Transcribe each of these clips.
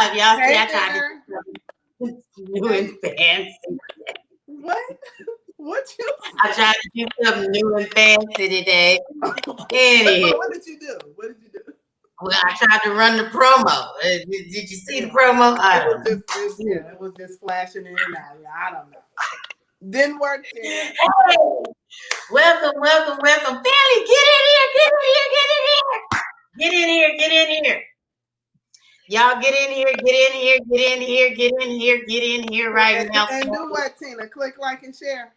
live. Y'all see, Hey I tried to there. do something new Hey. and fancy. What? What you I tried to do something new and fancy today. But Anyway, what did you do? What did you do? well, I tried to run the promo. Did you see the promo? I It was don't just know. it was just flashing in and out. Yeah, I don't know. Didn't work, Tina. Hey, welcome, welcome, welcome. Family, get in here, get in here, get in here. Get in here, get in here. Y'all get in here, get in here, get in here, get in here, get in here right now. And do what, Tina? Click like and share.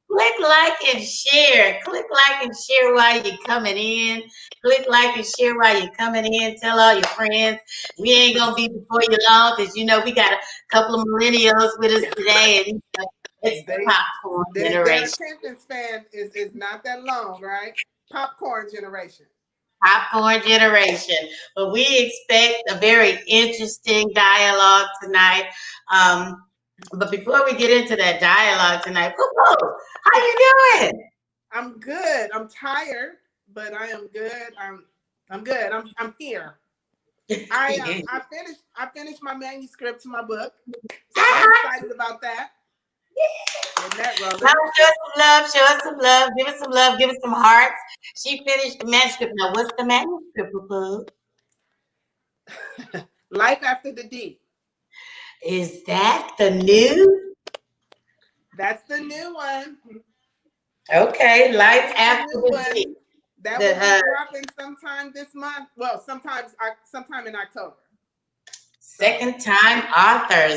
Click like and share. Click like and share while you're coming in. Click like and share while you're coming in. Tell all your friends. We ain't gonna be before you long because you know we got a couple of millennials with us today, and it's the popcorn Their generation. attention span is not that long, right? Popcorn generation. Popcorn generation. But we expect a very interesting dialogue tonight. But before we get into that dialogue tonight, Poo-Poo, how you doing? I'm good. I'm tired, but I am good. I'm good. I'm here. I finished my manuscript to my book. So I'm excited about that. Show us some love, show us some love, give us some love, give us some hearts. She finished the manuscript. Now, what's the manuscript, Poo-Poo? Life After the D. Is that the new? That's the new one. Okay, Life After the D. That will be dropping sometime this month. Well, sometime in October. Second time author.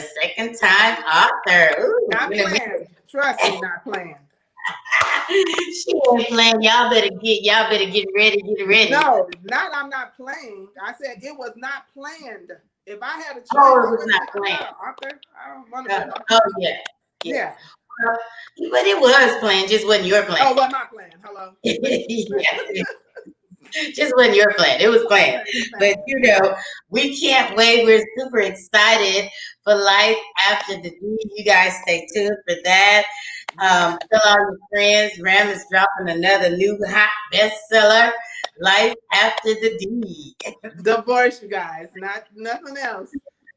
Ooh, not planned. Trust me, not planned. She ain't playing. Y'all better get ready. No, I'm not playing. I said it was not planned. If I had a choice, it was not planned. I don't want to. Yeah. But it was planned, just wasn't your plan. Oh, well, not planned. Hello. Yeah. Just wasn't your plan. It was planned. But you know, we can't wait. We're super excited for Life After the D. You guys stay tuned for that. Tell all your friends. Ram is dropping another new hot bestseller, Life After the D. Divorce, you guys, nothing else.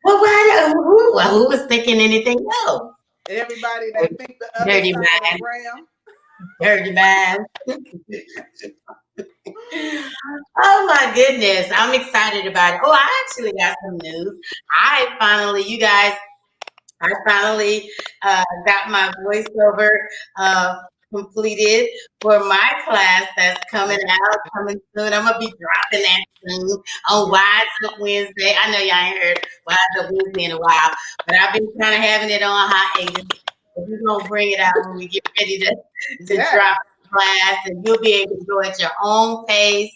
Well, who was thinking anything else? Everybody that think the other Dirty side man. of Ram. Dirty man. Oh my goodness, I'm excited about it. Oh, I actually got some news. I finally got my voiceover completed for my class that's coming soon. I'm gonna be dropping that soon on Wise Up Wednesday. I know y'all ain't heard Wise Up Wednesday in a while, but I've been kind of having it on hiatus. We're gonna bring it out when we get ready to drop the class, and you'll be able to go at your own pace.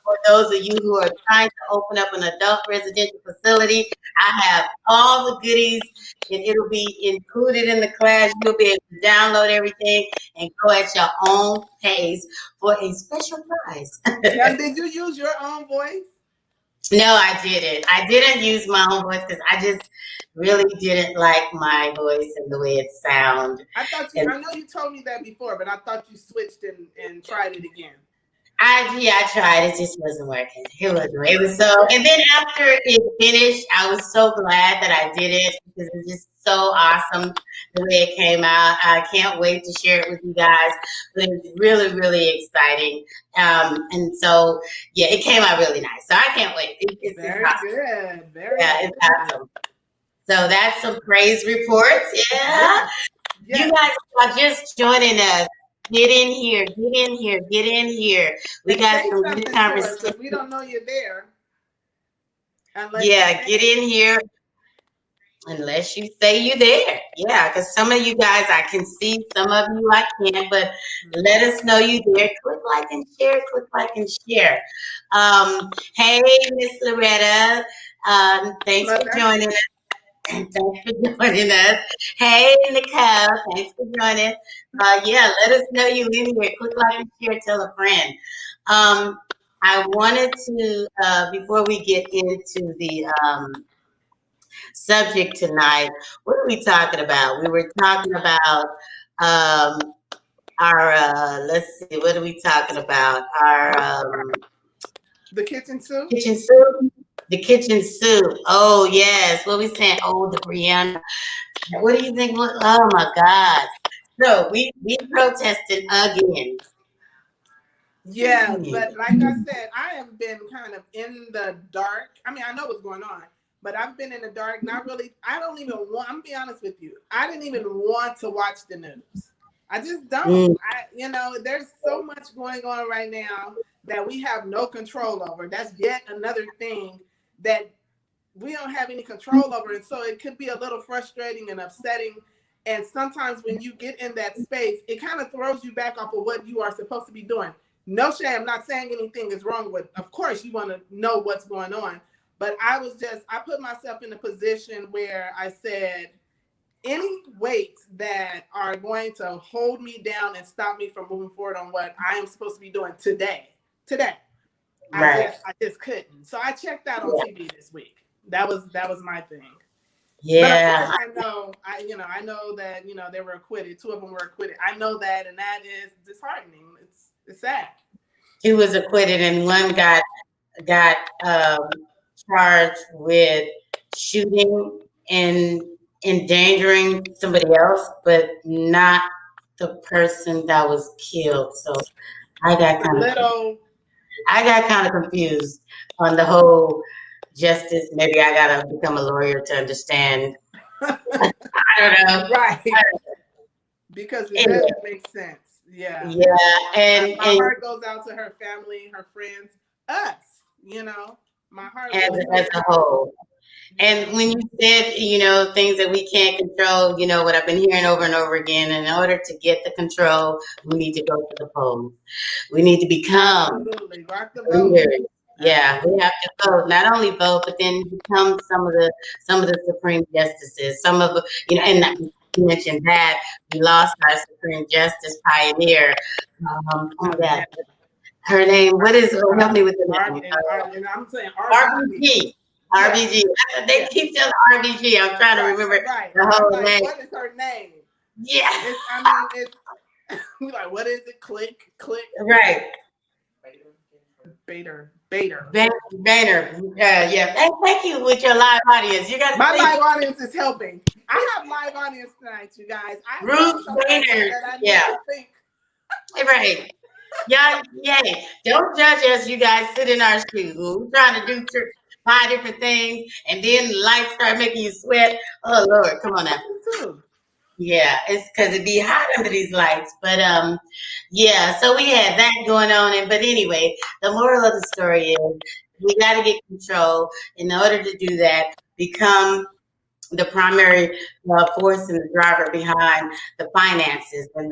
For those of you who are trying to open up an adult residential facility, I have all the goodies, and it'll be included in the class. You'll be able to download everything and go at your own pace for a special price. Now, did you use your own voice? No, I didn't. I didn't use my own voice because I just really didn't like my voice and the way it sounds. I know you told me that before, but I thought you switched and tried it again. I tried. It just wasn't working. It was so. And then after it finished, I was so glad that I did it because it was just so awesome the way it came out. I can't wait to share it with you guys. But it's really, really exciting. And so yeah, it came out really nice. So I can't wait. It's very awesome. good. It's awesome. So that's some praise reports. Yeah. You guys are just joining us. Get in here. We got some good conversation. We don't know you're there. Get in here. Unless you say you're there. Yeah, because some of you guys I can see, some of you I can't, but let us know you there. Click like and share. Hey, Miss Loretta. Thanks for joining us. Hey, Nicole, thanks for joining. Let us know you in here. Click like and share, tell a friend. I wanted to, before we get into the subject tonight, what are we talking about? We were talking about our, let's see, what are we talking about? Our the kitchen soup. The kitchen soup. Oh yes. What we saying? Oh, the Brianna. What do you think? Oh my God. So we protested again. Yeah, but like I said, I have been kind of in the dark. I mean, I know what's going on, but I've been in the dark. Not really. I don't even want. I'm gonna be honest with you. I didn't even want to watch the news. I just don't. Mm, There's so much going on right now that we have no control over. That's yet another thing that we don't have any control over, and so it could be a little frustrating and upsetting. And sometimes when you get in that space, it kind of throws you back off of what you are supposed to be doing. No shame, I'm not saying anything is wrong with. Of course, you want to know what's going on, but I put myself in a position where I said, any weights that are going to hold me down and stop me from moving forward on what I am supposed to be doing today, right. I just couldn't. So I checked out on TV this week. That was my thing. But of Yeah. course, I know that they were acquitted. Two of them were acquitted. I know that, and that is disheartening. It's sad. He was acquitted, and one got charged with shooting and endangering somebody else, but not the person that was killed. So I got kind of confused on the whole justice. Maybe I gotta become a lawyer to understand. I don't know. Right. Because it doesn't make sense. Yeah. Yeah, my heart goes out to her family, her friends, us. My heart as a whole. And when you said, things that we can't control, what I've been hearing over and over again, in order to get the control, we need to go to the polls. We need to become leaders. Yeah, we have to vote. Not only vote, but then become some of the Supreme Justices. Some of and you mentioned that we lost our Supreme Justice pioneer. Oh my God, her name. What is? Help me with the name. And I'm saying RBG. RBG. They keep telling RBG. I'm trying to remember the whole name. What is her name? Yeah. It's like, what is it? Click. Right. Bader. Yeah. Hey, thank you with your live audience. You guys. My live audience is helping. I have live audience tonight, you guys. Ruth Bader. Yeah. Right. Y'all, yay. Don't judge us, you guys sit in our shoes. We're trying to do 5 different things, and then lights start making you sweat. Oh Lord, come on now. Yeah, it's because it'd be hot under these lights. But yeah, so we had that going on. But anyway, the moral of the story is we got to get control. In order to do that, become the primary force and the driver behind the finances, and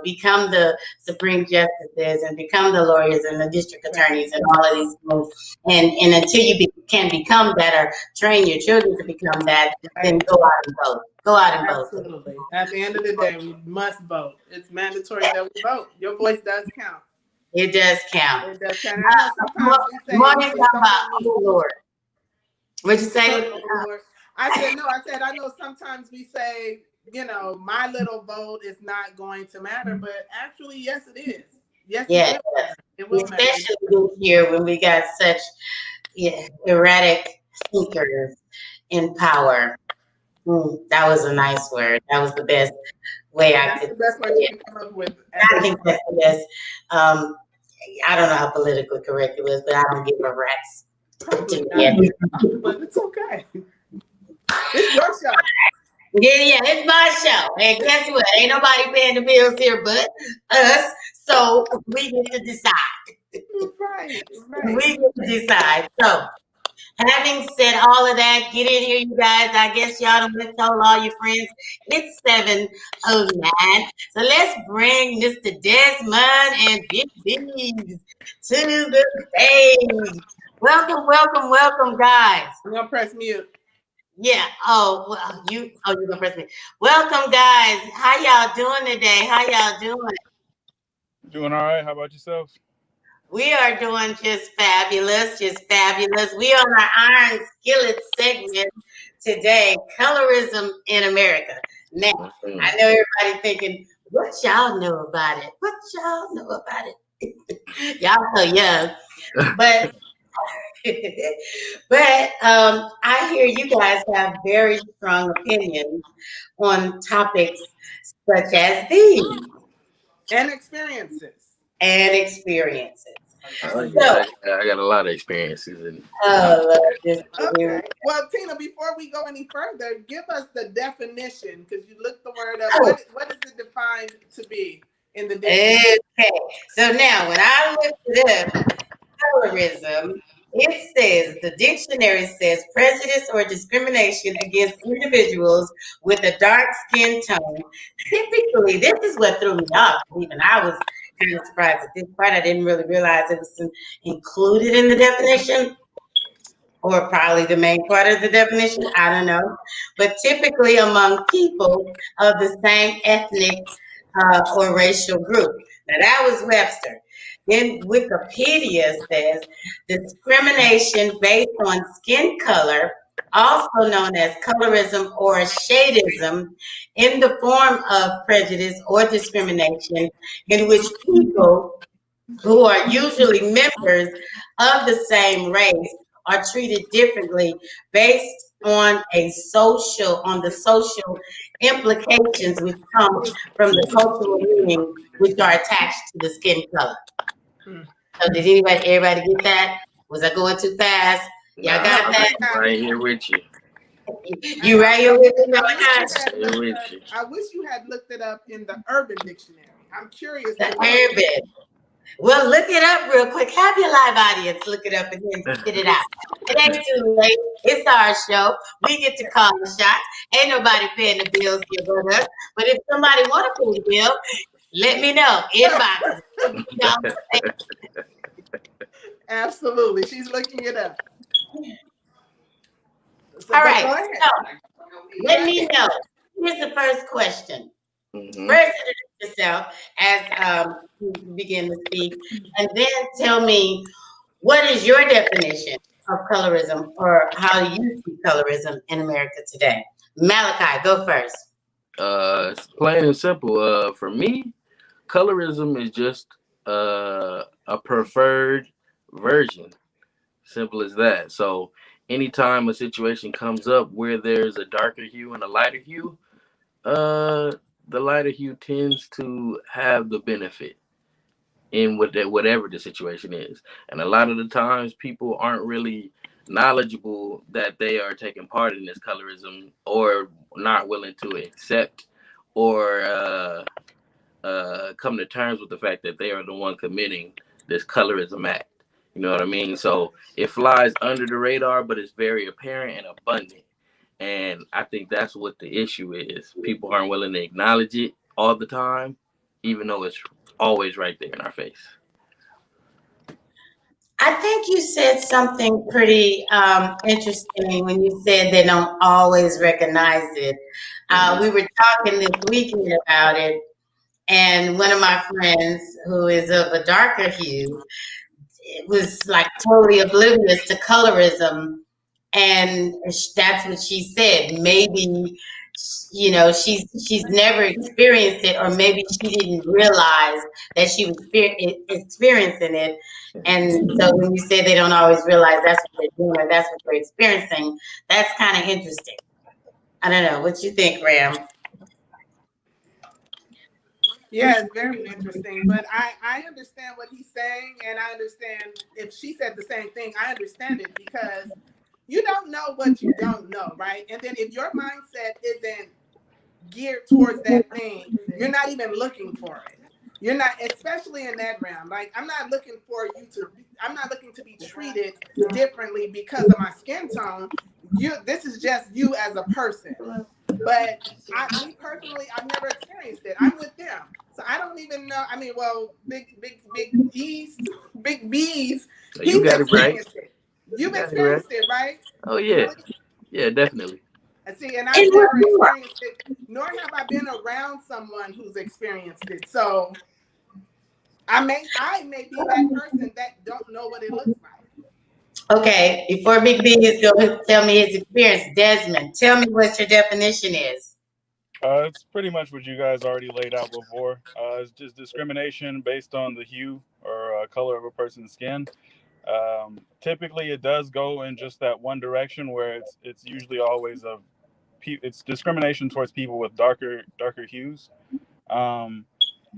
become the Supreme Justices, and become the lawyers and the district attorneys and all of these moves. And until you can become that, or train your children to become that, then go out and vote. Go out and vote. Absolutely. At the end of the day, we must vote. It's mandatory that we vote. Your voice does count. It does count. It does count. I know sometimes oh Lord. What'd you say? I said, I know sometimes we say, my little vote is not going to matter, but actually, yes, it is. Yes, it will matter. Especially here when we got such erratic thinkers in power. That was a nice word. That was the best way That's the best word you can come up with. I think that's the best. I don't know how politically correct it was, but I don't give a rat's. But it's okay. It's your show. Yeah, it's my show. And guess what? Ain't nobody paying the bills here but us. So we get to decide. Right. We get to decide. So having said all of that, get in here, you guys. I guess y'all done told all your friends. It's 7:09. So let's bring Mr. Dezmond and Big B's to the stage. Welcome, guys. I'm gonna press mute. Yeah. Oh, well, you're gonna press me. Welcome, guys. How y'all doing today? How y'all doing? Doing all right. How about yourself? We are doing just fabulous. We on our Iron Skillet segment today, Colorism in America. Now, I know everybody thinking, what y'all know about it? Y'all so young. But But I hear you guys have very strong opinions on topics such as these And experiences. and experiences. So, Yeah, I got a lot of experiences in. oh, love this. Okay. Well, Tina, before we go any further, give us the definition because you looked the word up. Oh, What is it defined to be in the dictionary? okay. So now, when I looked it up, colorism, it says the dictionary says prejudice or discrimination against individuals with a dark skin tone. Typically, this is what threw me off. Even I was kind of surprised at this part. I didn't really realize it was included in the definition, or probably the main part of the definition. I don't know. But typically among people of the same ethnic or racial group. Now that was Webster. Then Wikipedia says discrimination based on skin color, also known as colorism or shadism, in the form of prejudice or discrimination in which people who are usually members of the same race are treated differently based on the social implications which come from the cultural meaning which are attached to the skin color. Hmm. So did everybody get that? Was I going too fast? Y'all Nah, got that? I'm right here with you. You right here with me, Malachi? I wish you had looked it up in the Urban Dictionary. I'm curious The to know. urban. Well, look it up real quick. Have your live audience look it up and then spit it out. It ain't too late. It's our show. We get to call the shots. Ain't nobody paying the bills here but us. But if somebody want to pay the bill, let me know. Inbox. Absolutely. She's looking it up. So, All but right. go ahead. So let me know. Here's the first question. Mhm. First, introduce yourself as you begin to speak, and then tell me what is your definition of colorism, or how you see colorism in America today. Malachi, go first. It's plain and simple. For me, colorism is just a preferred version. Simple as that. So, anytime a situation comes up where there's a darker hue and a lighter hue, uh, the lighter hue tends to have the benefit in whatever the situation is. And a lot of the times, people aren't really knowledgeable that they are taking part in this colorism, or not willing to accept or come to terms with the fact that they are the one committing this colorism act. You know what I mean? So it flies under the radar, but it's very apparent and abundant. And I think that's what the issue is. People aren't willing to acknowledge it all the time, even though it's always right there in our face. I think you said something pretty interesting when you said they don't always recognize it. Mhm. We were talking this weekend about it, and one of my friends who is of a darker hue was like totally oblivious to colorism, and that's what she said. Maybe she's never experienced it, or maybe she didn't realize that she was experiencing it. And so when you say they don't always realize that's what they're doing, or that's what they're experiencing, that's kind of interesting. I don't know what you think, Ram. Yeah, it's very interesting. But I understand what he's saying, and I understand if she said the same thing, I understand it because you don't know what you don't know, right? And then if your mindset isn't geared towards that thing, you're not even looking for it. You're not, especially in that realm. Like I'm not looking to be treated differently because of my skin tone. This is just you as a person. But me personally, I've never experienced it. I'm with them, so I don't even know. I mean, well, big B's, So you he's got it right. experienced it. You've Got it right. experienced it, right? Oh yeah, yeah, definitely. And see, and I've never experienced it, nor have I been around someone who's experienced it. So I may be that person that don't know what it looks like. Okay, before Big B is going to tell me his experience, Desmond, tell me what your definition is. It's pretty much what you guys already laid out before. It's just discrimination based on the hue or color of a person's skin. Typically, it does go in just that one direction, where it's usually always it's discrimination towards people with darker hues, um,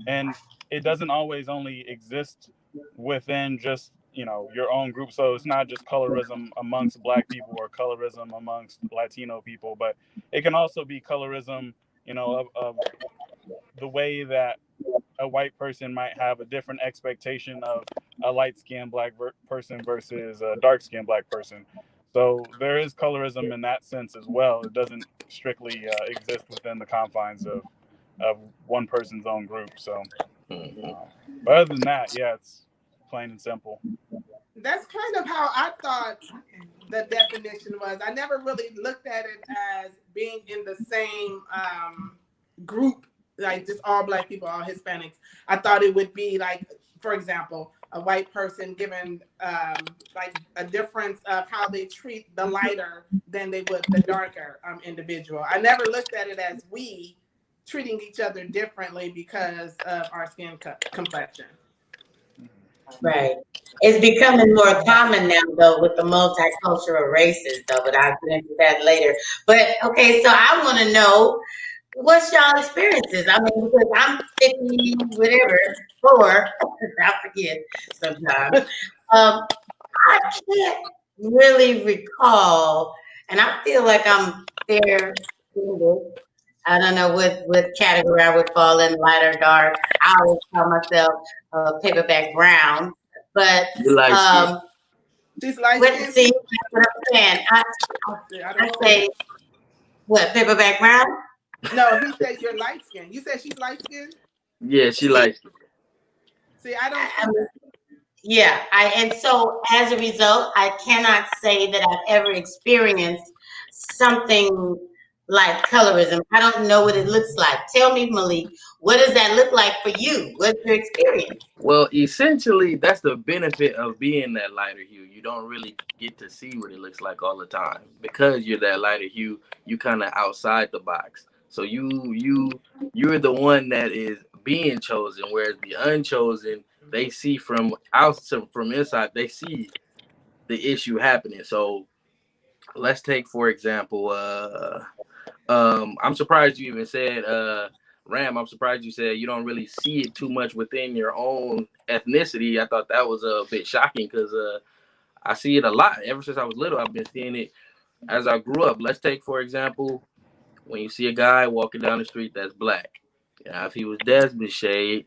and it doesn't always only exist within just your own group. So it's not just colorism amongst Black people or colorism amongst Latino people, but it can also be colorism, of the way that a white person might have a different expectation of a light skinned Black person versus a dark skinned Black person. So there is colorism in that sense as well. It doesn't strictly exist within the confines of one person's own group. So, Mhm. but other than that, yeah, it's plain and simple. That's kind of how I thought the definition was. I never really looked at it as being in the same group, like just all Black people, all Hispanics. I thought it would be like, for example, a white person given like a difference of how they treat the lighter than they would the darker individual. I never looked at it as we treating each other differently because of our skin complexion. Right. It's becoming more common now, though, with the multicultural races, though. But I'll get into that later. But okay, so I want to know what's y'all experiences. I mean, because I'm 50, whatever, 4. I forget sometimes. Um, I can't really recall, and I feel like I'm fair skinned. I don't know what category I would fall in, light or dark. I always call myself paperback brown, but You light skin. She's light what skinned see too. that's what I'm saying. I I don't see say that. what paperback brown? No, he said you're light skinned. You said she's light skinned. Yeah, she See, light skin. See, I don't I see mean, that. yeah, and so as a result, I cannot say that I've ever experienced something like colorism. I don't know what it looks like. Tell me, Malik, what does that look like for you? What's your experience? Well, essentially, that's the benefit of being that lighter hue. You don't really get to see what it looks like all the time because you're that lighter hue. You kind of outside the box, so you're the one that is being chosen, whereas the unchosen they see from outside, from inside. They see the issue happening. So let's take for example, I'm surprised you even said, Ram. I'm surprised you said you don't really see it too much within your own ethnicity. I thought that was a bit shocking because I see it a lot. Ever since I was little, I've been seeing it as I grew up. Let's take for example, when you see a guy walking down the street that's Black. Now, if he was Desmond shade,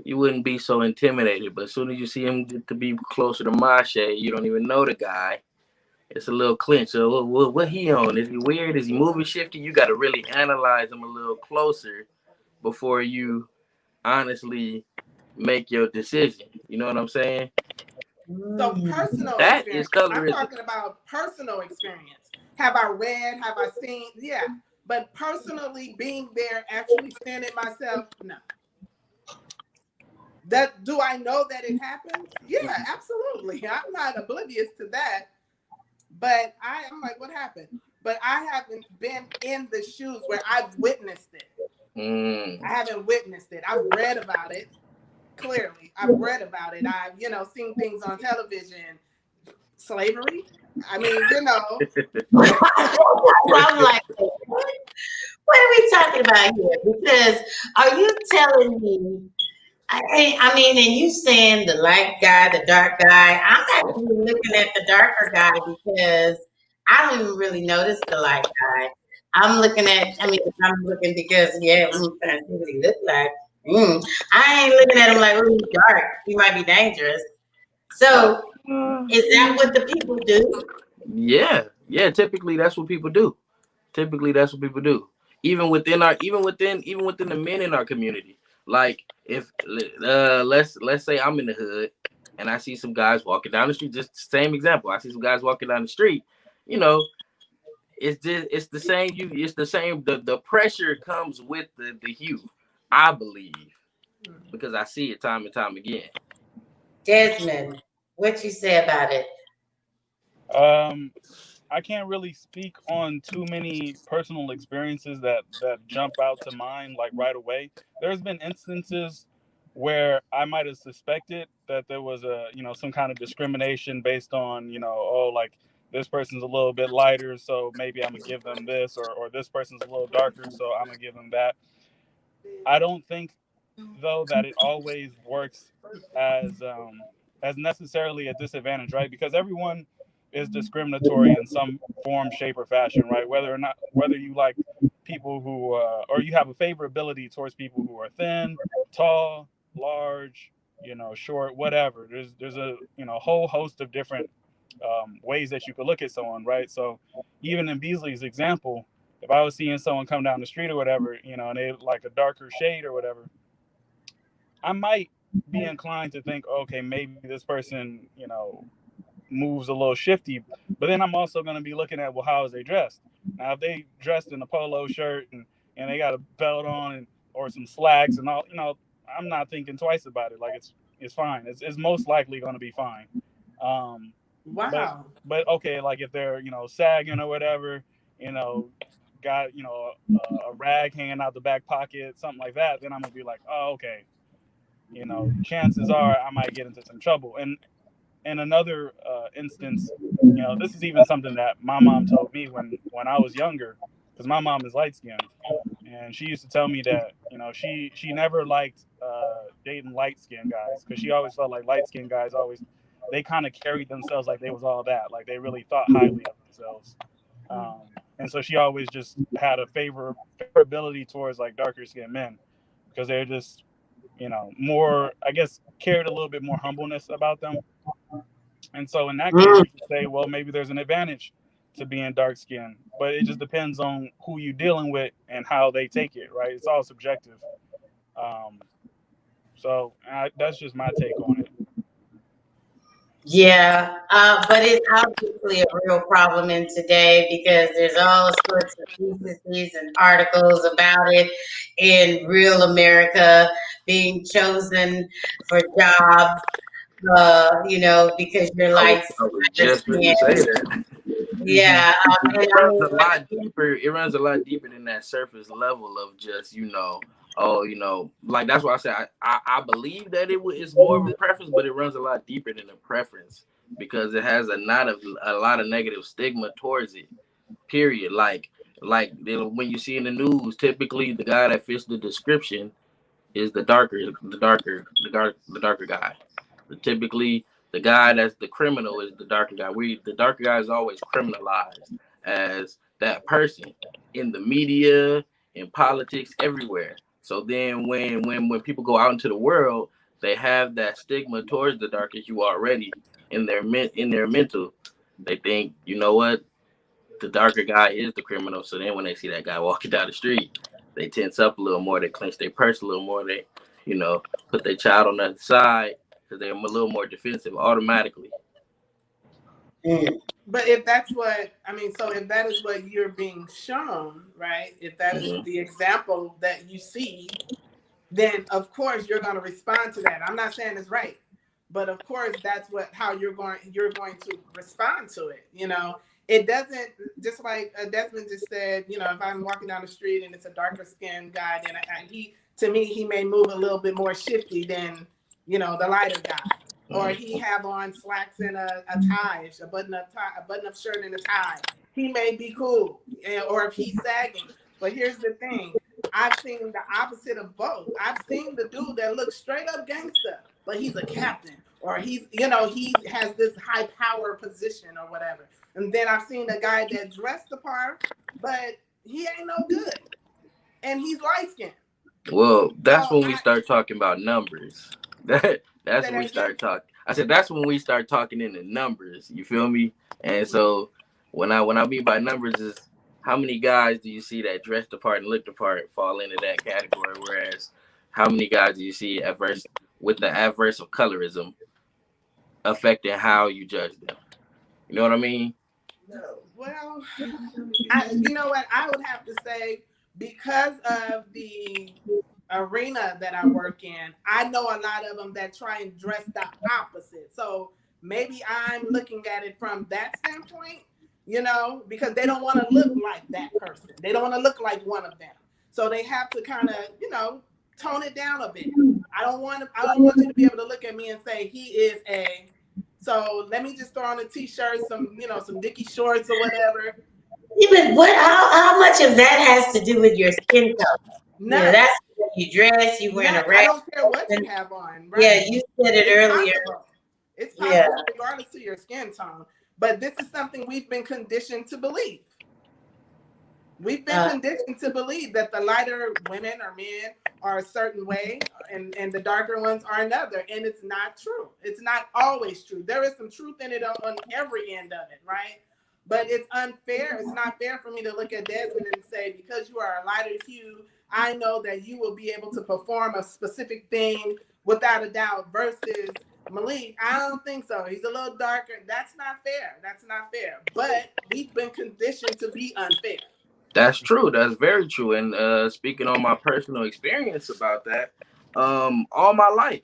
you wouldn't be so intimidated. But as soon as you see him get to be closer to my shade, you don't even know the guy. It's a little clinch. So what he on? Is he weird? Is he moving shifty? You got to really analyze him a little closer before you honestly make your decision. You know what I'm saying? So Mm. personal That is experience. I'm colorism. talking about personal experience. Have I read? Have I seen? Yeah. But personally being there, actually standing myself, no. That do I know that it happens? Yeah, absolutely. I'm not oblivious to that. But I'm like, what happened? But I haven't been in the shoes where I've witnessed it. I haven't witnessed it. I've read about it. Clearly, I've read about it. I've, seen things on television. Slavery. I mean, I'm like, what are we talking about here? Because are you telling me? I mean, and you saying the light guy, the dark guy. I'm actually looking at the darker guy because I don't even really notice the light guy. I'm looking at. I mean, I'm looking because yeah, trying to see what he look like. I ain't looking at him like, oh, he's dark. He might be dangerous. So, is that what the people do? Yeah. Typically, that's what people do. Typically, that's what people do. Even within the men in our community. Like if let's say I'm in the hood and I see some guys walking down the street. Just the same example. I see some guys walking down the street. You know, it's the same. It's the same. The pressure comes with the hue. I believe because I see it time and time again. Desmond, what you say about it? Um, I can't really speak on too many personal experiences that jump out to mind like right away. There's been instances where I might have suspected that there was a, some kind of discrimination based on, oh, like this person's a little bit lighter, so maybe I'm gonna give them this, or this person's a little darker, so I'm gonna give them that. I don't think though that it always works as necessarily a disadvantage, right? Because everyone is discriminatory in some form, shape, or fashion, right? Whether you like people who or you have a favorability towards people who are thin, tall, large, short, whatever. There's a whole host of different ways that you could look at someone, right? So even in Beasley's example, if I was seeing someone come down the street or whatever, and they like a darker shade or whatever, I might be inclined to think, okay, maybe this person, moves a little shifty. But then I'm also going to be looking at, well, how is they dressed? Now, if they dressed in a polo shirt and they got a belt on or some slacks and all, I'm not thinking twice about it. Like it's fine. It's most likely going to be fine. Um, but Wow. but okay, like if they're sagging or whatever, got a rag hanging out the back pocket, something like that, then I'm gonna be like, oh, okay, chances are I might get into some trouble. And in another instance, this is even something that my mom told me when I was younger, because my mom is light skinned, and she used to tell me that she never liked dating light skinned guys because she always felt like light skinned guys always they kind of carried themselves like they was all that, like they really thought highly of themselves. And so she always just had a favorability towards like darker skinned men because they're just more, I guess, carried a little bit more humbleness about them. And so in that case, you could say, well, maybe there's an advantage to being dark skinned, but it just depends on who you're dealing with and how they take it, right? It's all subjective. Um, that's just my take on it. Yeah, but it's obviously a real problem in today because there's all sorts of theses and articles about it in real America being chosen for jobs, because you're I was lighter just going skin. to say that. Yeah, and It I runs mean, a lot deeper. It runs a lot deeper than that surface level of just like that's why I say I believe that it's more of a preference, but it runs a lot deeper than a preference because it has a lot of negative stigma towards it. Period. When you see in the news, typically the guy that fits the description is the darker guy. Typically, the guy that's the criminal is the darker guy. The darker guy is always criminalized as that person in the media, in politics, everywhere. So then, when people go out into the world, they have that stigma towards the darker hue already in their mental. They think, you know what, the darker guy is the criminal. So then when they see that guy walking down the street, they tense up a little more. They clench their purse a little more. They, put their child on the side because they're a little more defensive automatically. But if that's what I mean, so if that is what you're being shown, right? If that is the example that you see, then of course you're going to respond to that. I'm not saying it's right, but of course that's how you're going to respond to it. It doesn't, just like Desmond just said. If I'm walking down the street and it's a darker skinned guy, then he may move a little bit more shifty than the lighter guy. Or he have on slacks and a tie, a button-up shirt and a tie. He may be cool, or if he's sagging. But here's the thing: I've seen the opposite of both. I've seen the dude that looks straight up gangster, but he's a captain, or he has this high power position or whatever. And then I've seen a guy that dressed the part, but he ain't no good, and he's light skinned. Well, that's when we start talking about numbers. That's when we again? start talking. I said that's when we start talking in the numbers. You feel me? And so when I mean by numbers is how many guys do you see that dress the part and look the part fall into that category? Whereas how many guys do you see with the adverse of colorism affecting how you judge them? You know what I mean? Well, you know what? I would have to say, because of the arena that I work in, I know a lot of them that try and dress the opposite. So maybe I'm looking at it from that standpoint, because they don't want to look like that person. They don't want to look like one of them. So they have to kind of, tone it down a bit. I don't want you to be able to look at me and say he is a. So let me just throw on a t-shirt, some Dickie shorts or whatever. Even what? How much of that has to do with your skin tone? None. That's what you dress. You wearing None. a I red. don't care what you have on. Right? Yeah, you said it It's earlier. possible. It's Yeah. possible regardless of your skin tone. But this is something we've been conditioned to believe. We've been conditioned to believe that the lighter women or men are a certain way and the darker ones are another. And it's not true. It's not always true. There is some truth in it on every end of it, right? But it's unfair. It's not fair for me to look at Desmond and say, because you are a lighter hue, I know that you will be able to perform a specific thing without a doubt versus Malik. I don't think so. He's a little darker. That's not fair. That's not fair. But we've been conditioned to be unfair. That's true. That's very true. And speaking on my personal experience about that, all my life,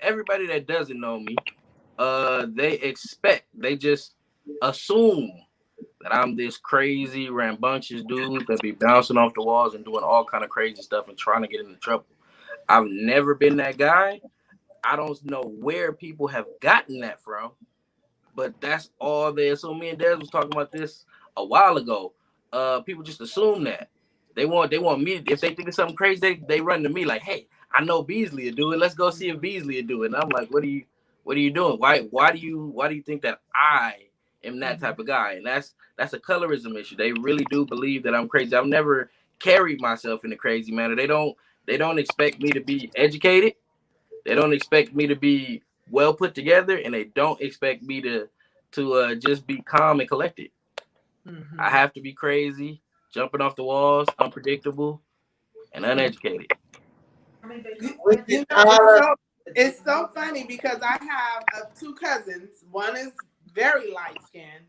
everybody that doesn't know me, they just assume that I'm this crazy, rambunctious dude that be bouncing off the walls and doing all kind of crazy stuff and trying to get into trouble. I've never been that guy. I don't know where people have gotten that from, but that's all they assume. Me and Des was talking about this a while ago. People just assume that they want me. If they think of something crazy, they run to me like, "Hey, I know Beasley will do it. Let's go see if Beasley will do it." And I'm like, "What are you doing? Why do you think that I am that type of guy?" And that's a colorism issue. They really do believe that I'm crazy. I've never carried myself in a crazy manner. They don't expect me to be educated. They don't expect me to be well put together, and they don't expect me to just be calm and collected. Mm-hmm. I have to be crazy, jumping off the walls, unpredictable, and uneducated. It's so funny because I have two cousins. One is very light skinned,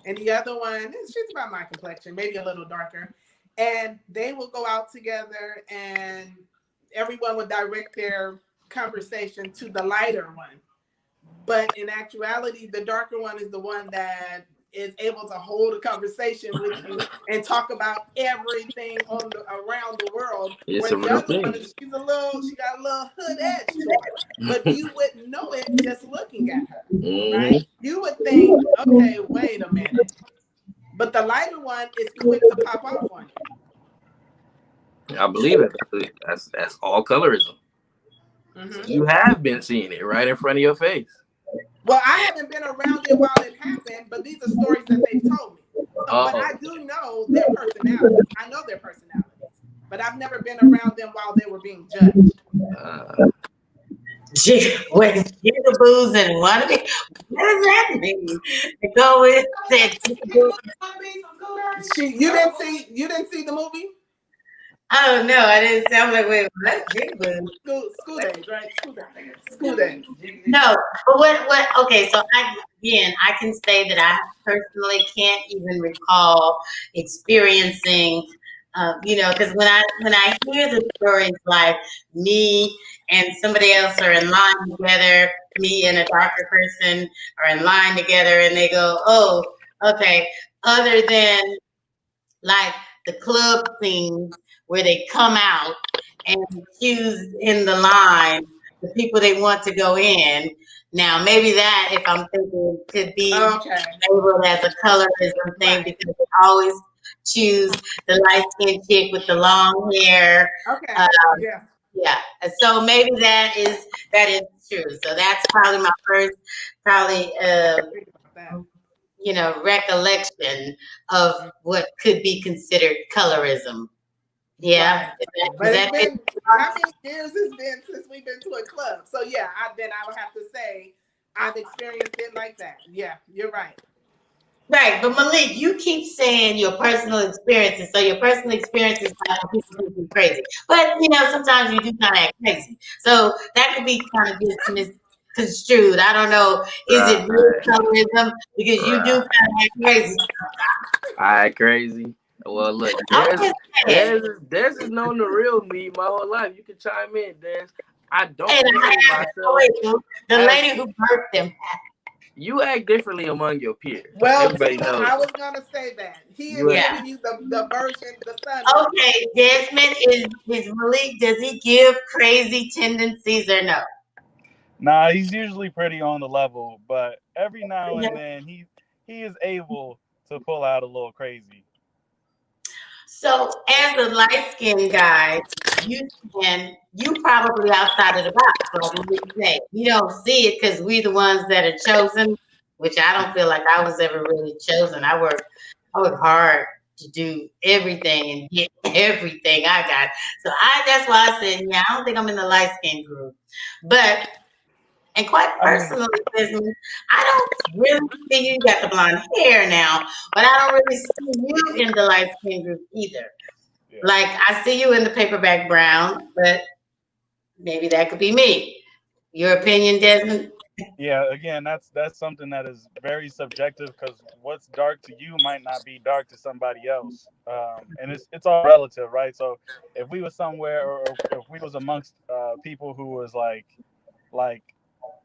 and the other one she's about my complexion, maybe a little darker. And they will go out together, and everyone would direct their conversation to the lighter one. But in actuality, the darker one is the one that is able to hold a conversation with you and talk about everything around the world. It's where the other one is she got a little hood edge to her. But you wouldn't know it just looking at her. Mm-hmm. Right? You would think, okay, wait a minute. But the lighter one is quick to pop off on you. I believe it. That's all colorism. Mm-hmm. You have been seeing it right in front of your face. Well, I haven't been around it while it happened, but these are stories that they've told me. But I do know their personalities. I know their personalities, but I've never been around them while they were being judged. With jigaboos and wannabe, what does that mean? To go with that jigaboo. You didn't see the movie? Oh no, I didn't sound like wait, that's jigaboo. School days, right? School days. No, but what okay, so I can say that I personally can't even recall experiencing because when I hear the stories like me and somebody else are in line together, me and a darker person are in line together, and they go, oh, okay, other than like the club scenes where they come out and choose in the line the people they want to go in. Now, maybe that, if I'm thinking, could be labeled as a colorism thing because they always choose the light-skinned chick with the long hair. Okay. Yeah. So maybe that is true. So that's probably my first, recollection of what could be considered colorism. Yeah. Right. But how many years it's been since we've been to a club? So yeah, I would have to say I've experienced it like that. Yeah, you're right. Right, but Malik, you keep saying your personal experiences. So your personal experiences like people think you're crazy. But sometimes you do kind of act crazy. So that could be kind of just misconstrued. I don't know. Is it real colorism? Because you do kind of act crazy sometimes. I act crazy. Well, look, Des is known the real me my whole life. You can chime in, Des. I don't carry myself. The lady who birthed him. You act differently among your peers. Well, Everybody Tina, knows I was that. gonna say that he is You act, Yeah. giving you the version, the son version. Okay, Desmond is Malik. Does he give crazy tendencies or no? Nah, he's usually pretty on the level, but every now and then he is able to pull out a little crazy. So, as a light skinned guy, you probably outside of the box, like we say. We don't see it because we the ones that are chosen, which I don't feel like I was ever really chosen. I work hard to do everything and get everything I got. So that's why I said, yeah, I don't think I'm in the light skinned group. But and quite I mean, personally, Desmond, I don't really see you got the blonde hair now, but I don't really see you in the light skinned group either. yeah. Like I see you in the paperback brown, but maybe that could be me. Your opinion, Desmond? Yeah, again, that's something that is very subjective because what's dark to you might not be dark to somebody else, and it's all relative, right? So if we was somewhere, or if we was amongst people who was like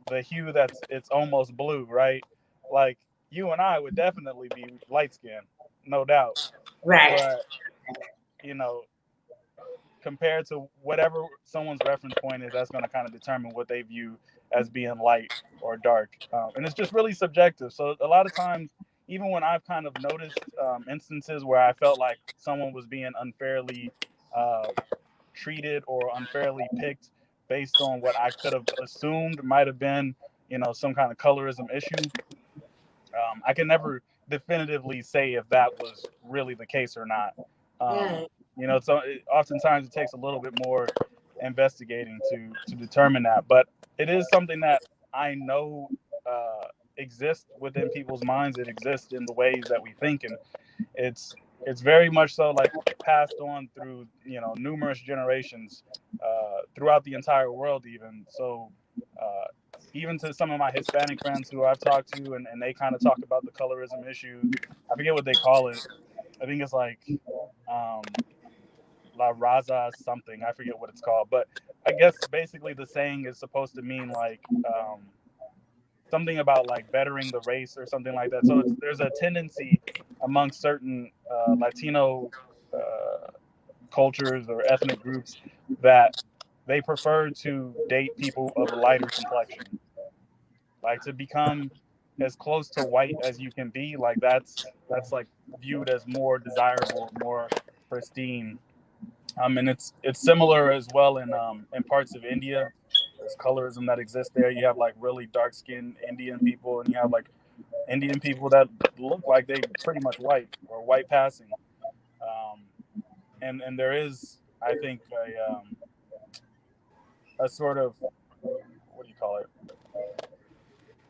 the hue that's it's almost blue, right? Like you and I would definitely be light skinned, no doubt. Right. But you know, compared to whatever someone's reference point is, that's going to kind of determine what they view as being light or dark. And it's just really subjective. So a lot of times, even when I've kind of noticed instances where I felt like someone was being unfairly uh, treated or unfairly picked based on what I could have assumed might have been, some kind of colorism issue, I can never definitively say if that was really the case or not. Um, Right. Oftentimes it takes a little bit more investigating to determine that, but it is something that I know exists within people's minds. It exists in the ways that we think, and it's it's very much so like passed on through numerous generations throughout the entire world, even so. Uh, Even to some of my Hispanic friends who I've talked to, and they kind of talk about the colorism issue. I forget what they call it. I think it's like um, La Raza something. I forget what it's called, but I guess basically the saying is supposed to mean like something about like bettering the race or something like that. So there's a tendency among certain Latino uh, cultures or ethnic groups that they prefer to date people of a lighter complexion, like to become as close to white as you can be. Like that's like viewed as more desirable, more pristine. And it's similar as well in parts of India. There's colorism that exists there. You have like really dark skinned Indian people, and you have like Indian people that look like they pretty much white or white passing. Um, and there is, I think, a sort of, what do you call it?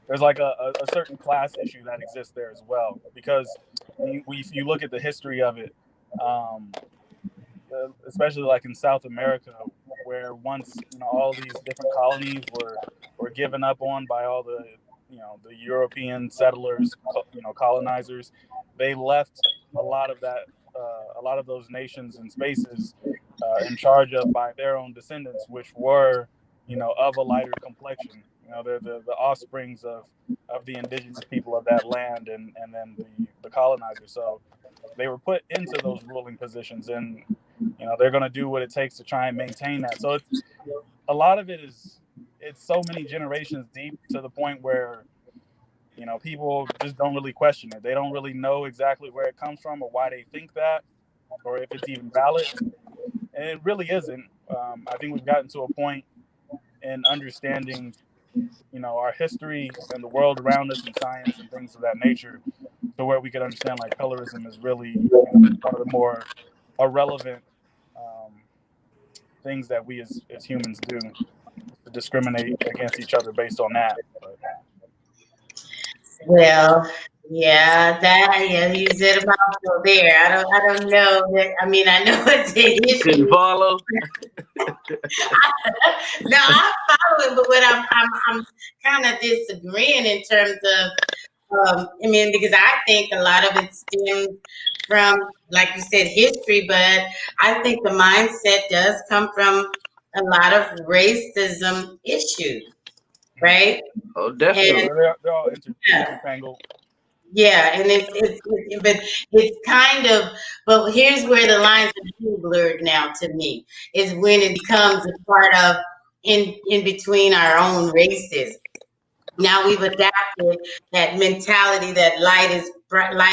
There's like a certain class issue that exists there as well, because if you look at the history of it, um, especially like in South America, where once all these different colonies were given up on by all the European settlers, colonizers, they left a lot of that, a lot of those nations and spaces in charge of by their own descendants, which were of a lighter complexion. They're the offsprings of the indigenous people of that land, and then the colonizers. So they were put into those ruling positions, and they're going to do what it takes to try and maintain that. So it's a lot of it is, it's so many generations deep to the point where people just don't really question it. They don't really know exactly where it comes from or why they think that, or if it's even valid, and it really isn't. I think we've gotten to a point in understanding our history and the world around us and science and things of that nature, to where we could understand like colorism is really one of the more irrelevant um, things that we as humans do, to discriminate against each other based on that. But Well, yeah, you said about so there. I don't know that. I mean, I know it's an You couldn't issue. follow. No, I'm following, but what I'm kind of disagreeing in terms of, I mean, because I think a lot of it stems from, like you said, history, but I think the mindset does come from a lot of racism issues. right? Oh, And definitely. They're all yeah, intertangled. yeah, and but it's kind of, but here's where the lines are being blurred now to me, is when it becomes a part of in between our own races. Now we've adapted that mentality that light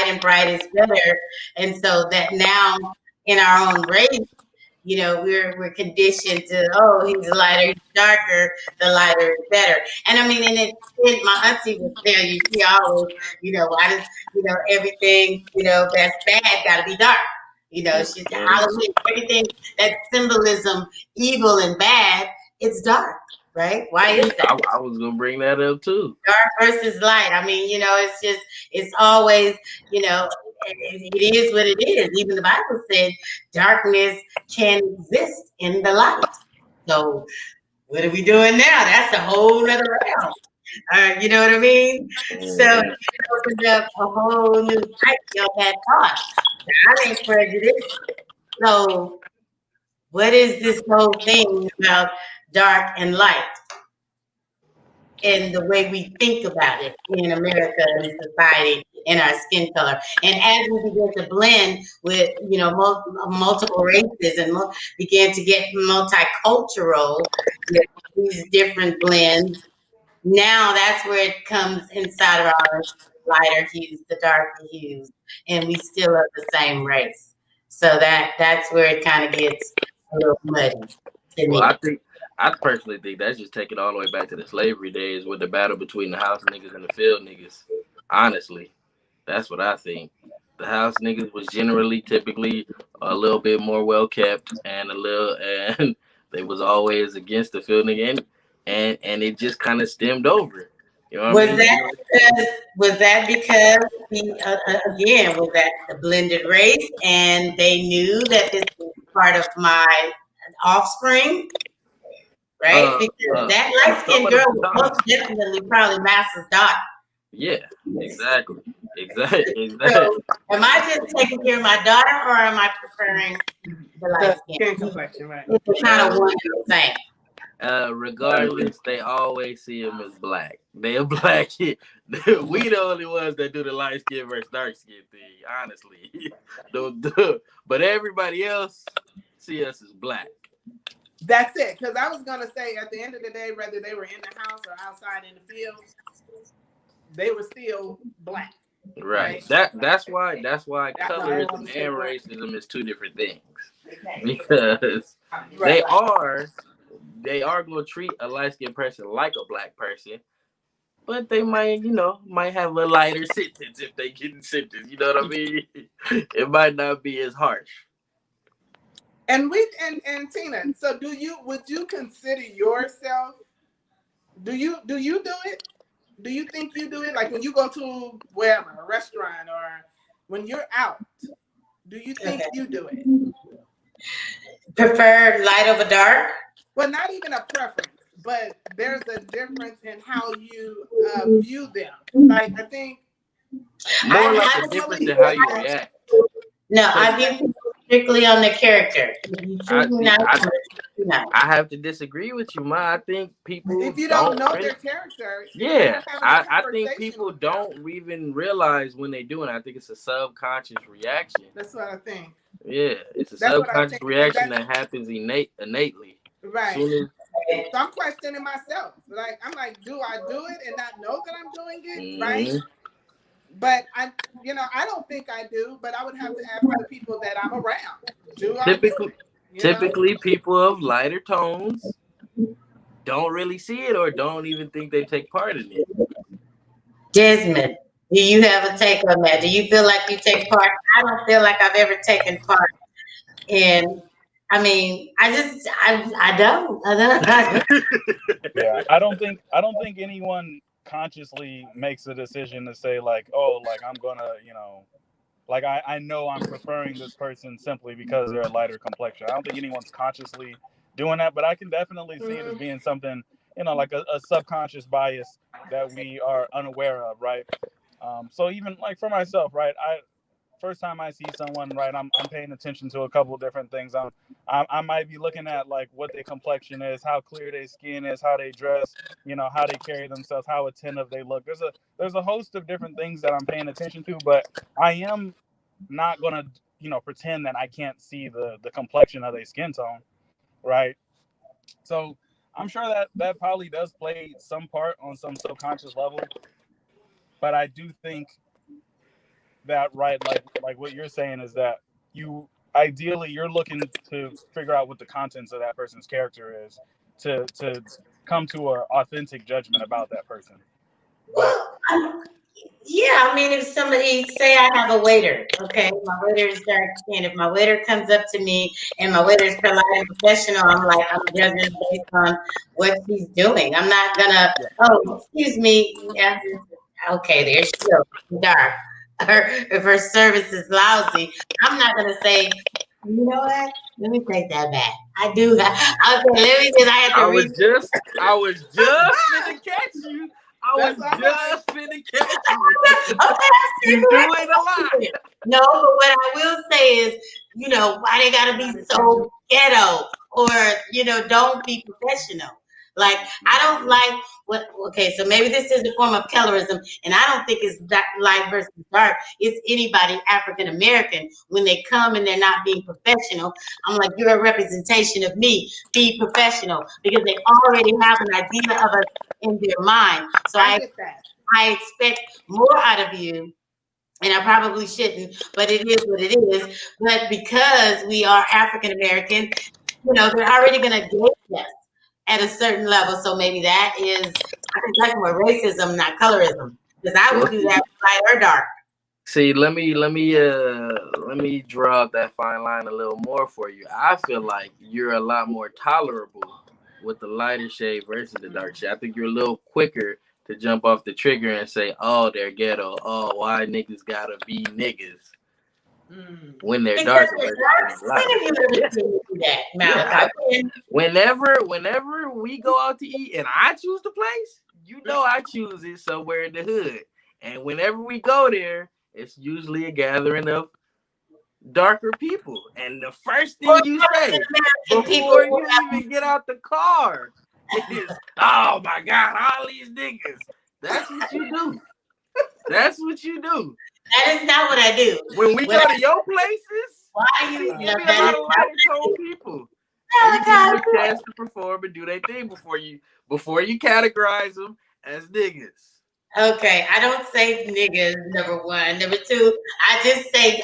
and bright is better, and so that now in our own race, we're conditioned to, oh, he's lighter, he's darker, the lighter is better. And I mean, and my auntie was there. She always, why does everything that's bad got to be dark? She's Halloween, everything that symbolism, evil and bad, it's dark, right? Why is that? I was gonna bring that up too. Dark versus light. I mean, it's always, it is what it is. Even the Bible said darkness can exist in the light. So what are we doing now? That's a whole nother realm. You know what I mean? So Mhm. it opened up a whole new psyche on that thought. I ain't prejudiced. So what is this whole thing about dark and light? In the way we think about it in America and society in our skin color. And as we begin to blend with, multiple races and begin to get multicultural with these different blends, now that's where it comes inside of our lighter hues, the darker hues, and we still are the same race. So that's where it kind of gets a little muddy to Well, me. I personally think that's just taking it all the way back to the slavery days with the battle between the house niggas and the field niggas. Honestly, that's what I think. The house niggas was generally typically a little bit more well kept and and they was always against the field nigga and it just kind of stemmed over. You know what I Was mean? that because again, was that the blended race and they knew that this was part of my offspring, right? Uh, Because uh, that light some skinned of the girl was time, most definitely probably Master's daughter. yeah, exactly, exactly, exactly. So am I just taking care of my daughter or am I preferring the light The skin? skin complexion, right? It's kind of one and the same. Regardless, they always see him as black. They a black kid. We the only ones that do the light skin versus dark skin thing, honestly. But everybody else see us as black. That's it. Because I was gonna say, at the end of the day, whether they were in the house or outside in the field, they were still black, Right. right? That's why That's why I colorism want to say and black. racism is two different things. Because they Right. are they are gonna treat a light skinned person like a black person, but they might, might have a lighter sentence if they get sentenced. You know what I mean? It might not be as harsh. And Tina, so would you consider yourself, do you do it? Do you think you do it? Like when you go to wherever, a restaurant, or when you're out, do you think Okay. you do it? Prefer light over dark? Well, not even a preference, but there's a difference in how you view them. Like I think More I like I a personally difference in how feel you that react. No, Cause I view people strictly on their character. If you I treat me see, nice, I I'm gonna treat you nice. I have to disagree with you, Ma. I think people if you don't don't know really. their character, if Yeah, you're having a I think conversation people with them, don't even realize when they do it. I think it's a subconscious reaction. that's what I think. Yeah, it's a That's what I subconscious think, and reaction that's that happens innately. right. Soon So I'm questioning myself. Like I'm like, do I do it and not know that I'm doing it? Right? as But I don't think I do. But I would have to ask the people that I'm around. Do I do typically, it? You know? typically people of lighter tones don't really see it or don't even think they take part in it. Desmond, do you have a take on that? Do you feel like you take part? I don't feel like I've ever taken part in. I mean, I don't. I don't. Yeah, I don't think anyone consciously makes a decision to say like, oh, like I'm gonna, like I know I'm preferring this person simply because they're a lighter complexion. I don't think anyone's consciously doing that, but I can definitely see it as Mm, being something, like a subconscious bias that we are unaware of, right? So even like for myself, right? first time I see someone, right, I'm paying attention to a couple different things. I might be looking at like what their complexion is, how clear their skin is, how they dress, how they carry themselves, how attentive they look. There's a host of different things that I'm paying attention to, but I am not gonna pretend that I can't see the complexion of their skin tone, right? So I'm sure that probably does play some part on some subconscious level, but I do think that, right, like what you're saying is that you ideally you're looking to figure out what the contents of that person's character is to come to an authentic judgment about that person. But yeah, I mean, if somebody say I have a waiter, okay, my waiter is dark skinned. If my waiter comes up to me and my waiter is polite and professional, I'm judging based on what she's doing. I'm not gonna, yeah. oh, excuse me, yeah, okay, there she goes, dark. If her service is lousy, I'm not gonna say, you know what? Let me take that back. I do. I'll say, let me just. I had to read. I was just finna catch you. I was just finna catch you. Okay, You do it a lot. No, but what I will say is, why they gotta be so ghetto, or don't be professional. Like, I don't like what. Okay, so maybe this is a form of colorism, and I don't think it's light versus dark. It's anybody African American when they come and they're not being professional. I'm like, you're a representation of me. Be professional, because they already have an idea of us in their mind. So I get that. I expect more out of you, and I probably shouldn't, but it is what it is. But because we are African American, they're already going to gauge us at a certain level. So maybe that is, I'm talking about racism, not colorism, because I would do that light or dark. See, let me draw out that fine line a little more for you. I feel like you're a lot more tolerable with the lighter shade versus the dark shade. I think you're a little quicker to jump off the trigger and say, "Oh, they're ghetto. Oh, why niggas gotta be niggas when they're darker versus lighter." Whenever we go out to eat and I choose the place, I choose it somewhere in the hood. And whenever we go there, it's usually a gathering of darker people. And the first thing you say before you even get out the car is, "Oh my God, all these niggas." That's what you do. That's what you do. That is not what I do. When we go to your places, why you give me a lot of lighter tone people. And you give them a chance to perform and do their thing before you categorize them as niggas. Okay, I don't say niggas, number one. Number two, I will say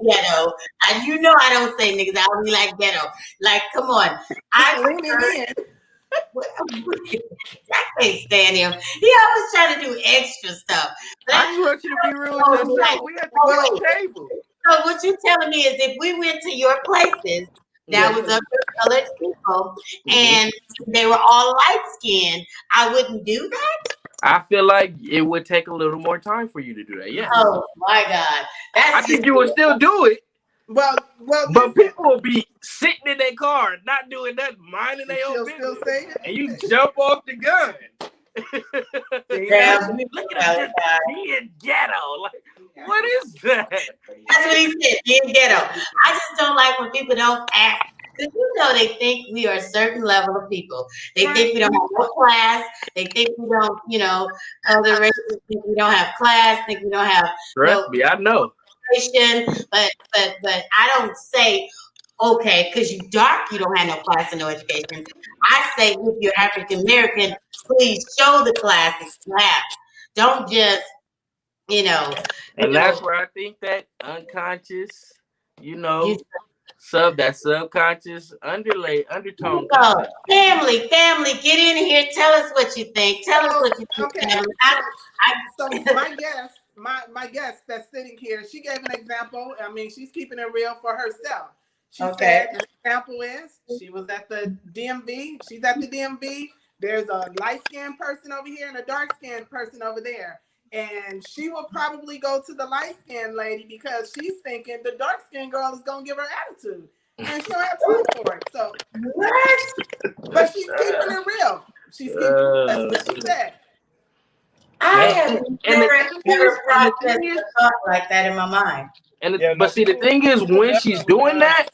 ghetto. And I don't say niggas, I only like ghetto. Like, come on. I can't stand him. He always trying to do extra stuff. But I just want you to be real with yourself. We at the good table. So what you're telling me is if we went to your places, that was other colored people, and they were all light-skinned, I wouldn't do that? I feel like it would take a little more time for you to do that. Yeah. Oh my God. I think you would still do it. Well, but people will be sitting in their car, not doing nothing, minding their own business, and you jump off the gun. Look at him just being ghetto. Like, what is that? That's what he said, being ghetto. I just don't like when people don't act. Because they think we are a certain level of people. They think we don't have no class. They think we don't, other races think we don't have class. Think we don't have. Trust me, I know. But I don't say, okay, because you dark, you don't have no class and no education. I say, if you're African American, please show the classes you have. Don't just, And that's where I think that unconscious, that subconscious undertone. Family, get in here. Tell us what you think. Tell us what you think. Okay. So my guest that's sitting here, she gave an example. I mean, she's keeping it real for herself. She said the example is she was at the DMV. She's at the DMV. There's a light-skinned person over here and a dark-skinned person over there. And she will probably go to the light-skinned lady because she's thinking the dark-skinned girl is going to give her attitude. And she don't have time for it. So, but she's keeping it real. That's what she said. And never processed a thought like that in my mind. But see, the thing is, when she's doing that,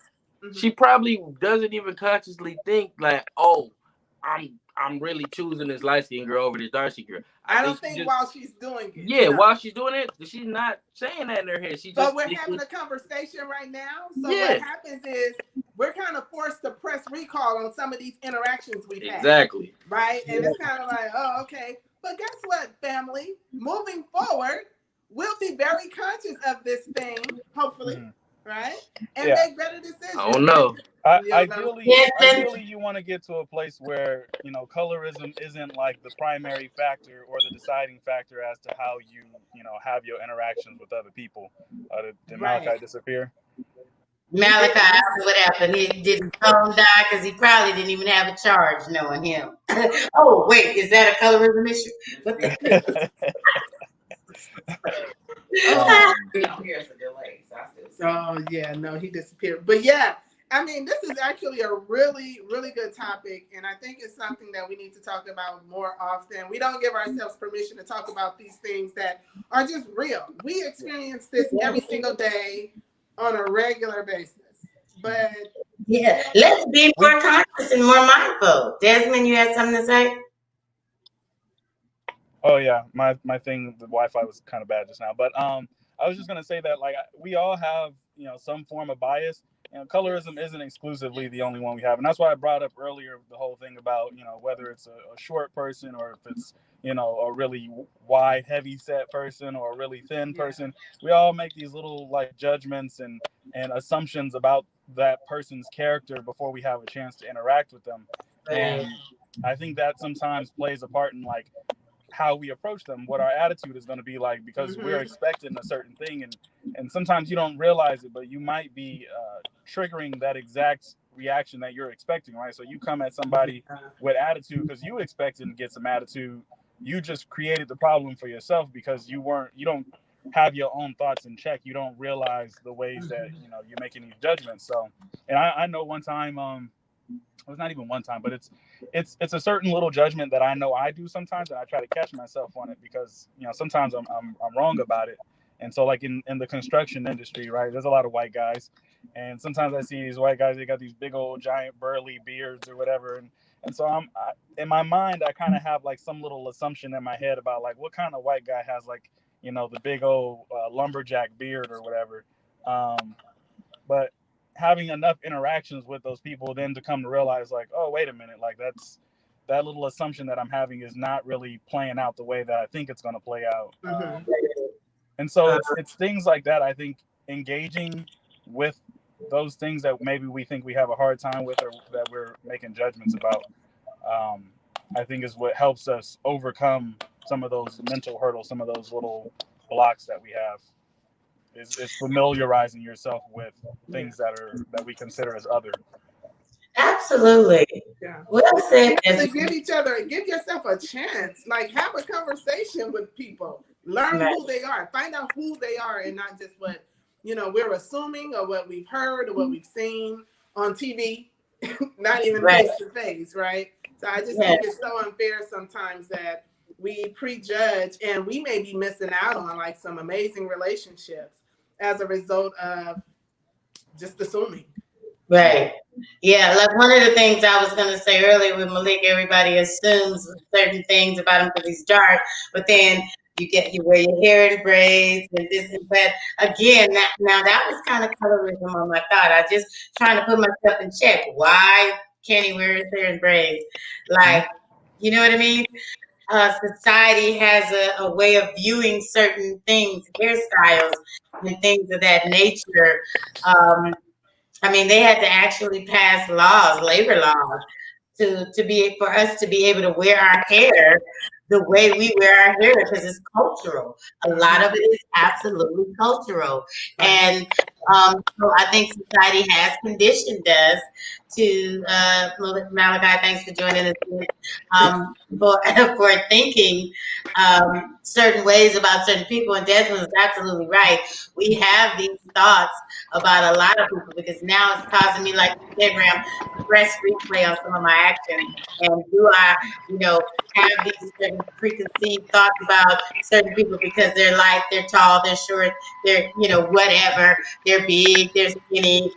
she probably doesn't even consciously think like, oh, I'm really choosing this light skinned girl over this dark skinned girl. I don't think while she's doing it. Yeah, while she's doing it, she's not saying that in her head. But we're having a conversation right now. So what happens is we're kind of forced to press recall on some of these interactions we've had. Exactly. Right? And it's kind of like, oh, okay. But guess what, family? Moving forward, we'll be very conscious of this thing, hopefully, right? And make better decisions. I don't know. Ideally, you want to get to a place where, you know, colorism isn't like the primary factor or the deciding factor as to how you know, have your interactions with other people. Did Malachi disappear? Malachi, what happened? He didn't phone die because he probably didn't even have a charge knowing him. Oh, wait, is that a colorism issue? What the Oh, yeah, no, he disappeared. But yeah, I mean, this is actually a really, really good topic. And I think it's something that we need to talk about more often. We don't give ourselves permission to talk about these things that are just real. We experience this every single day on a regular basis. But yeah, let's be more conscious and more mindful. Desmond, you had something to say? Oh yeah, my thing, the Wi-Fi was kind of bad just now, but I was just gonna say that, like, we all have, you know, some form of bias. You know, colorism isn't exclusively the only one we have, and that's why I brought up earlier the whole thing about, you know, whether it's a short person or if it's, you know, a really wide, heavy set person or a really thin person. We all make these little like judgments and assumptions about that person's character before we have a chance to interact with them, and I think that sometimes plays a part in like how we approach them, what our attitude is going to be like, because we're expecting a certain thing, and sometimes you don't realize it, but you might be triggering that exact reaction that you're expecting, right? So you come at somebody with attitude because you expected to get some attitude. You just created the problem for yourself because you don't have your own thoughts in check. You don't realize the ways that, you know, you're making these judgments. So, and I know one time, it's not even one time, but it's a certain little judgment that I know I do sometimes, and I try to catch myself on it because, you know, sometimes I'm wrong about it. And so, like in the construction industry, right, there's a lot of white guys, and sometimes I see these white guys, they got these big old giant burly beards or whatever, and so in my mind, I kind of have like some little assumption in my head about like what kind of white guy has, like, you know, the big old lumberjack beard or whatever, but having enough interactions with those people then to come to realize like, oh, wait a minute, like that little assumption that I'm having is not really playing out the way that I think it's going to play out. And so it's things like that. I think engaging with those things that maybe we think we have a hard time with or that we're making judgments about, I think is what helps us overcome some of those mental hurdles, some of those little blocks that we have. Is familiarizing yourself with things that we consider as other. Absolutely. Yeah. Well said. Give yourself a chance. Like, have a conversation with people. Learn who they are. Find out who they are, and not just what, you know, we're assuming or what we've heard or what we've seen on TV. Not even face to face, right? So I just think it's so unfair sometimes that we prejudge, and we may be missing out on like some amazing relationships as a result of just assuming. Right. Yeah, like one of the things I was going to say earlier with Malik, everybody assumes certain things about him because he's dark, but then you wear your hair in braids and this and that. Again, now that was kind of colorism on my thought. I just trying to put myself in check. Why can't he wear his hair in braids? Like, you know what I mean? Society has a way of viewing certain things, hairstyles and things of that nature. I mean, they had to actually pass laws, labor laws, for us to be able to wear our hair the way we wear our hair because it's cultural. A lot of it is absolutely cultural, and so I think society has conditioned us to Malachi. Thanks for joining us. For thinking certain ways about certain people, and Desmond is absolutely right. We have these thoughts about a lot of people because now it's causing me, like you said, Ram, to press replay on some of my actions. And do I, have these certain preconceived thoughts about certain people because they're light, they're tall, they're short, they're whatever, they're big, they're skinny.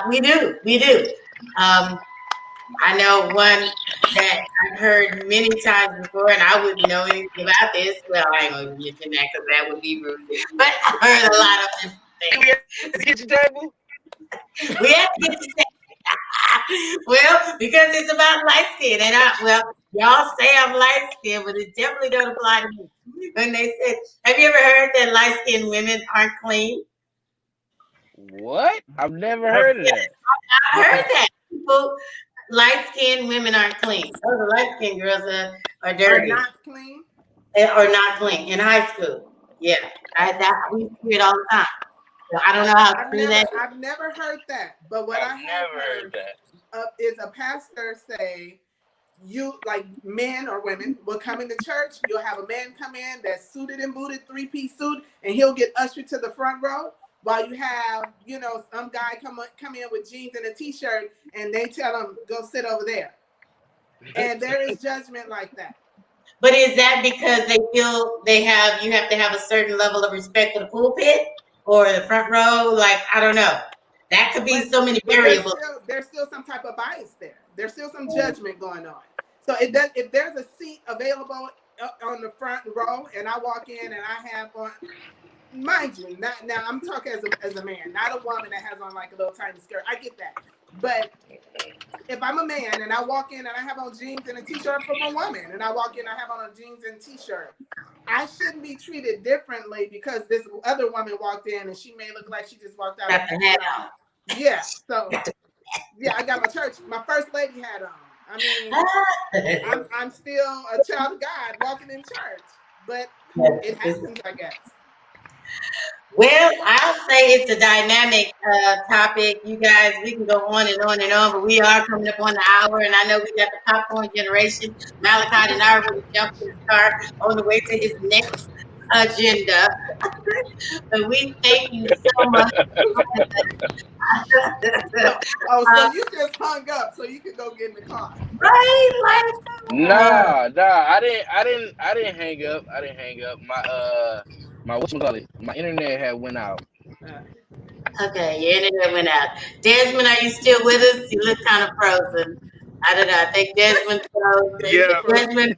We do. I know one that I've heard many times before, and I wouldn't know anything about this. Well, I ain't gonna mention that because that would be rude. But I've heard a lot of this thing. Let's get your table. We have to get to well, because it's about light skin, and y'all say I'm light skin, but it definitely don't apply to me. When they said, have you ever heard that light skinned women aren't clean? What? I've never heard of that. I heard that people, light skinned women aren't clean. Those light skinned girls are dirty. Are not clean. Or not clean in high school. Yeah, we hear it all the time. So I don't know how true that is. I've never heard that, but what I have heard is a pastor say, you, like, men or women will come into church. You'll have a man come in that's suited and booted, 3-piece suit, and he'll get ushered to the front row. While you have, some guy come in with jeans and a t-shirt, and they tell him, go sit over there. And there is judgment like that. But is that because they feel you have to have a certain level of respect for the pulpit or the front row? Like, I don't know. That could be so many variables. There's still some type of bias there. There's still some judgment going on. So if there's a seat available on the front row, and I walk in and I have on, mind you, now I'm talking as a man, not a woman that has on like a little tiny skirt. I get that. But if I'm a man and I walk in and I have on jeans and a t-shirt from a woman, and I walk in and I have on jeans and t-shirt, I shouldn't be treated differently because this other woman walked in and she may look like she just walked out. Yeah. So yeah, I got my first lady hat on. I mean, I'm still a child of God walking in church, but it happens, I guess. Well, I'll say it's a dynamic topic. You guys, we can go on and on and on, but we are coming up on the hour, and I know we got the popcorn generation. Malachi and I already jumped in the car on the way to his next agenda. But we thank you so much. So you just hung up so you could go get in the car. Right? Nah, I didn't hang up. My internet had went out. Okay, your internet went out. Desmond, are you still with us? You look kind of frozen. I don't know. I think Desmond froze. Yeah. Desmond,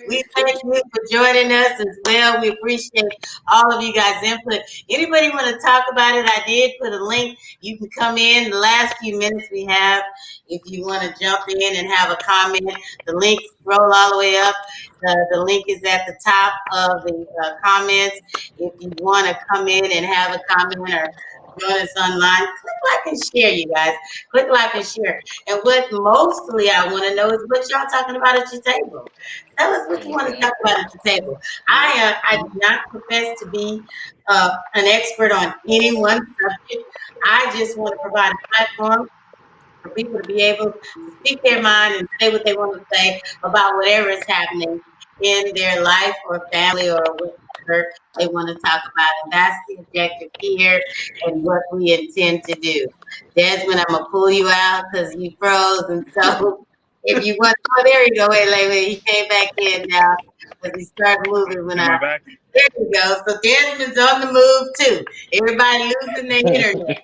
we thank you for joining us as well. We appreciate all of you guys' input. Anybody want to talk about it? I did put a link. You can come in the last few minutes we have. If you want to jump in and have a comment, the link scroll all the way up. The link is at the top of the comments. If you want to come in and have a comment or join us online, click like and share, you guys. Click like and share. And what mostly I want to know is what y'all talking about at your table. Tell us what you want to talk about at the table. I do not profess to be an expert on any one subject. I just want to provide a platform for people to be able to speak their mind and say what they want to say about whatever is happening in their life or family or whatever they want to talk about. And that's the objective here and what we intend to do. Desmond, I'm going to pull you out because you froze. And so if you want, oh, there you go. Wait. He came back in now because he started moving when Am I back? There you go. So Desmond's on the move too. Everybody losing their internet.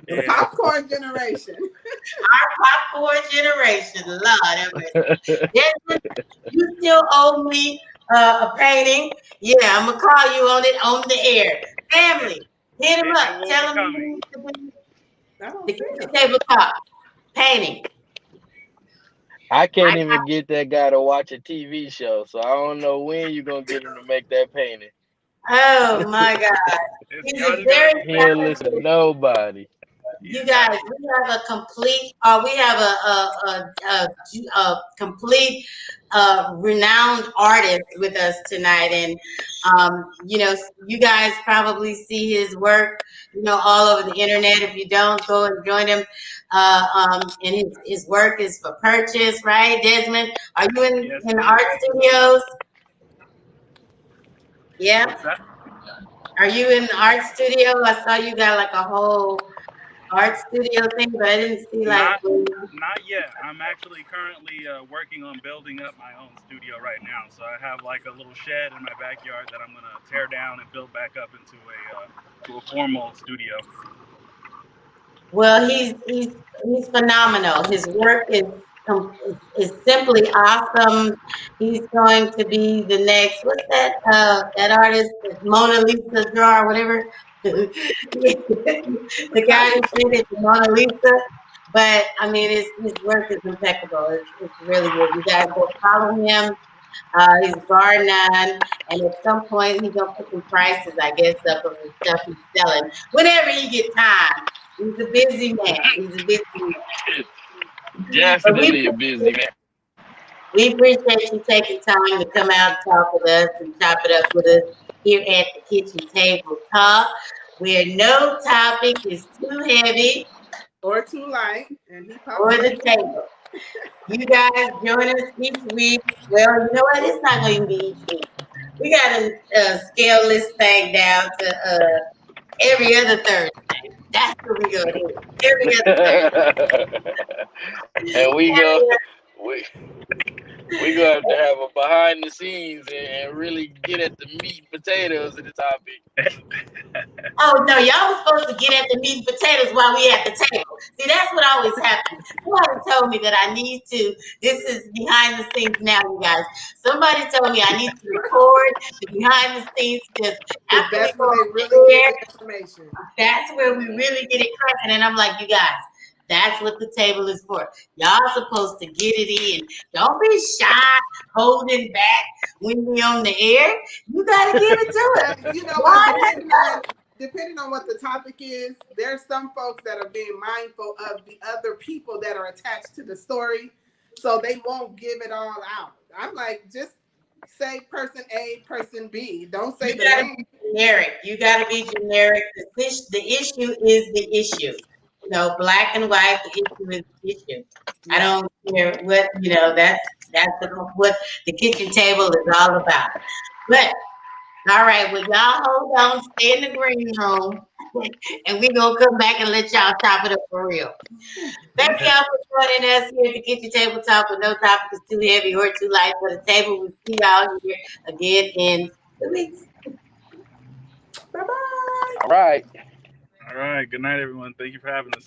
Yeah. Popcorn generation. Our popcorn generation. Lord have mercy. Desmond, you still owe me a painting. Yeah, I'm gonna call you on the air. Family, hit him up. Tell him you need to be the tabletop painting. I can't even get that guy to watch a TV show, so I don't know when you're gonna get him to make that painting. Oh my God. He ain't listen to nobody. You guys, we have a complete, we have a complete, renowned artist with us tonight, and you know, you guys probably see his work, you know, all over the internet. If you don't, go and join him. And his work is for purchase, right, Desmond? Are you Yes, in it art is. studios? Yeah. What's that? Are you in the art studio? I saw you got like a whole art studio thing, but I didn't see like. Not yet. I'm actually currently working on building up my own studio right now. So I have like a little shed in my backyard that I'm gonna tear down and build back up into a to a formal studio. Well, he's phenomenal. His work is simply awesome. He's going to be the next. What's that artist, Mona Lisa draw or whatever, the guy who painted the Mona Lisa. But I mean, his work is impeccable. It's really good. You guys go follow him. He's bar none, and at some point he's gonna put some prices, I guess, up of the stuff he's selling. Whenever he gets time, he's a busy man. He's a busy man. But Definitely a busy man. we appreciate you taking time to come out and talk with us and chop it up with us here at the Kitchen Table Talk, where no topic is too heavy or too light, and he pops or up. the table. You guys join us each week. Well, you know what? It's not going to be each week. We got to scale this thing down to every other Thursday. That's what we're going to do. Every other And we go, Thursday. we we gonna have to have a behind the scenes and really get at the meat and potatoes of the topic. Oh no, y'all was supposed to get at the meat and potatoes while we at the table. See, that's what always happens. Somebody told me that I need to. This is behind the scenes now, you guys. Somebody told me I need to record the behind the scenes because Because after we that's go when they on really the give air, the information. that's where we really get it cracking. And I'm like, you guys, that's what the table is for. Y'all supposed to get it in. Don't be shy, holding back when we on the air. You gotta give it to us. But you know what? Why Depending on what the topic is, there's some folks that are being mindful of the other people that are attached to the story, so they won't give it all out. I'm like, just say person A, person B. Don't say you the gotta name. be generic. You gotta be generic. The issue is the issue. You know, black and white, the issue is the issue. I Yeah. don't care what, you know, what the kitchen table is all about. But all right, well, y'all hold on, stay in the green room, and we're gonna come back and let y'all chop it up for real. Thank y'all for joining us here at the Kitchen Table Talk, with no topic is too heavy or too light for the table. We'll see y'all here again in 2 weeks. Bye bye. All right. All right. Good night, everyone. Thank you for having us.